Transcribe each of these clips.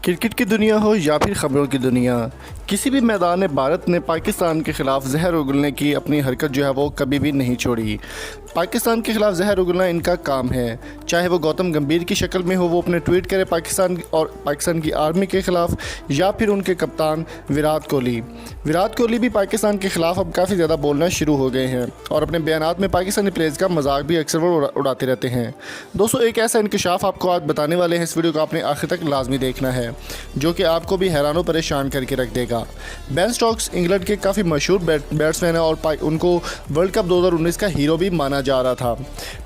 Cricket की दुनिया हो या फिर ख़बरों की दुनिया, किसी भी मैदान में भारत ने पाकिस्तान के ख़िलाफ़ जहर उगलने की अपनी हरकत जो है वो कभी भी नहीं छोड़ी। पाकिस्तान के ख़िलाफ़ जहर उगलना इनका काम है, चाहे वो गौतम गंभीर की शक्ल में हो, वो अपने ट्वीट करे पाकिस्तान की आर्मी के ख़िलाफ़, या फिर उनके कप्तान विराट कोहली भी पाकिस्तान के ख़िलाफ़ अब काफ़ी ज़्यादा बोलना शुरू हो गए हैं और अपने बयानात में पाकिस्तानी प्लेयर्स का मजाक भी अक्सर वो उड़ाते रहते हैं। दोस्तों, एक ऐसा इंकशाफ आपको आज बताने वाले हैं, इस वीडियो को आपने आखिर तक लाजमी देखना है, जो कि आपको भी हैरान परेशान करके रख देगा। बेन स्टोक्स इंग्लैंड के काफ़ी मशहूर बैट्समैन है और उनको वर्ल्ड कप 2019 का हीरो भी माना जा रहा था।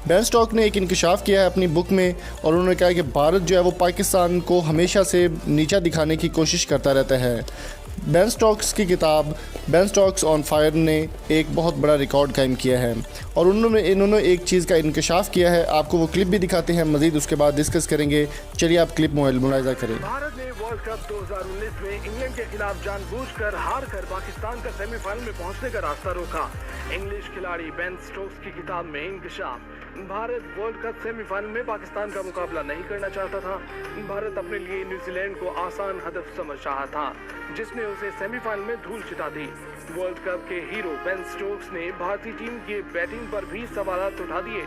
बेन स्टोक ने एक इंकशाफ किया है अपनी बुक में और उन्होंने कहा कि भारत जो है वो पाकिस्तान को हमेशा से नीचा दिखाने की कोशिश करता रहता है। बेन स्टोक्स की किताब बेन स्टोक्स ऑन फायर ने एक बहुत बड़ा रिकॉर्ड कायम किया है और इन्होंने एक चीज़ का इंकशाफ किया है। आपको वो क्लिप भी दिखाते हैं, मज़ीद उसके बाद डिस्कस करेंगे। चलिए आप क्लिप मुलाहिजा करें। भारत ने वर्ल्ड कप 2019 में इंग्लैंड के खिलाफ जानबूझकर हार कर पाकिस्तान का सेमीफाइनल में पहुंचने का रास्ता रोका। इंग्लिश खिलाड़ी बेन स्टोक्स की किताब में इंकशाफ। भारत वर्ल्ड कप सेमीफाइनल में पाकिस्तान का मुकाबला नहीं करना चाहता था। भारत अपने लिए न्यूजीलैंड को आसान हदफ समझ रहा था, जिसने उसे सेमीफाइनल में धूल छिटा दी। वर्ल्ड कप के हीरो बेन स्टोक्स ने भारतीय टीम की बैटिंग पर भी सवालात उठा दिए।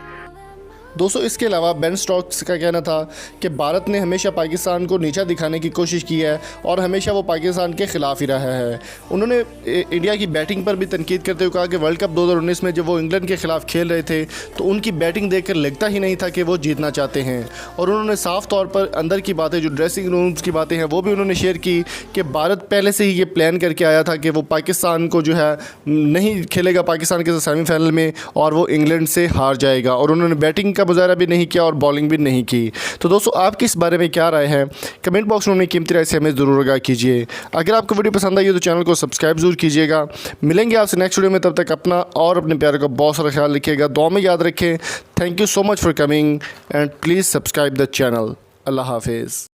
दोस्तों, इसके अलावा बेन स्टोक्स का कहना था कि भारत ने हमेशा पाकिस्तान को नीचा दिखाने की कोशिश की है और हमेशा वो पाकिस्तान के ख़िलाफ़ ही रहा है। उन्होंने इंडिया की बैटिंग पर भी तनकीद करते हुए कहा कि वर्ल्ड कप 2019 में जब वो इंग्लैंड के ख़िलाफ़ खेल रहे थे तो उनकी बैटिंग देखकर लगता ही नहीं था कि वो जीतना चाहते हैं। और उन्होंने साफ़ तौर पर अंदर की बातें, जो ड्रेसिंग रूम्स की बातें हैं, वो भी उन्होंने शेयर की कि भारत पहले से ही ये प्लान करके आया था कि वो पाकिस्तान को जो है नहीं खेलेगा पाकिस्तान के सेमीफाइनल में और वो इंग्लैंड से हार जाएगा। और उन्होंने बैटिंग का मुजाहरा भी नहीं किया और बॉलिंग भी नहीं की। तो दोस्तों, आपकी इस बारे में क्या राय है? कमेंट बॉक्स में अपनी कीमती राय से हमें ज़रूर आगाह कीजिए। अगर आपको वीडियो पसंद आई है तो चैनल को सब्सक्राइब जरूर कीजिएगा। मिलेंगे आपसे नेक्स्ट वीडियो में, तब तक अपना और अपने प्यारे का बहुत सारा ख्याल रखिएगा, दुआ में याद रखें। Thank you so much for coming and please subscribe the channel. अल्लाह हाफिज़।